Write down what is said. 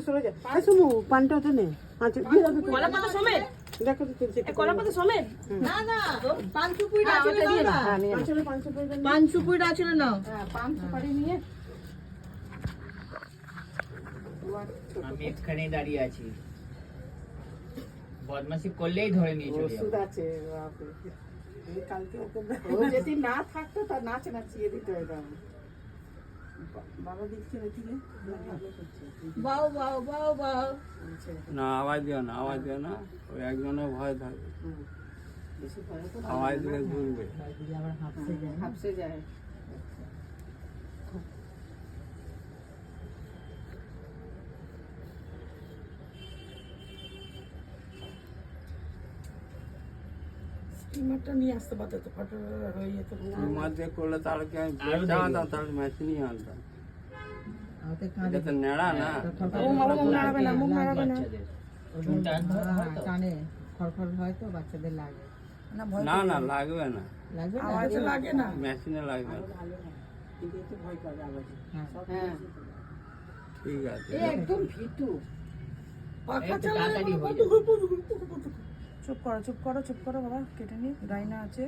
সরে যা সুমু পানটা ওটা নে আচ্ছা কলা পাতা সমেত দেখো তো তুলছে কলা পাতা সমেত না না পান সুপুরিটা আছে না আসলে 500 টাকা পান সুপুরিটা আছে না হ্যাঁ 500 পারি নিয়ে আমি এখানে দাঁড়িয়ে আছি বদমাশি করলেই ধরে নিয়ে চলে ওষুধ যাবো আছে বাপরে এই কালকে ওকে ও যদি না থাকতো তার নাচ নাচিয়ে দিতে হতো বাবা দিচ্ছে নাকি রে বাও বাও বাও বাও না আওয়াজ দিও না ওই একজনের ভয় থাকবে বেশি ভয় তো আওয়াজ দিলে ঘুরবে হাফসে যায় স্টিমারটা নিয়ে আসতে পারতো তো ফটো হয়ে যেত তোমার দিয়ে করলে তাহলে কি আমি আরো বেচা দেখবো। আনতাম তাহলে মেশিনই আনতাম এটা তো নেড়া না ও মামা মুখ নাড়াবে না মুখ নাড়াবে না বাচ্চাদের চুলটা ধরে হয় তো? কানে খড়খড় হয় তো বাচ্চাদের লাগে না না লাগবে না লাগবে না আওয়াজ লাগে না মেশিনে লাগবে না কিন্তু একটু ভয় পাবে আওয়াজে হ্যাঁ ঠিক আছে একদম ভিতু একটু তাড়াতাড়ি হয়ে যাবে। চুপ করো বাবা কেটে নি রাইনা আছে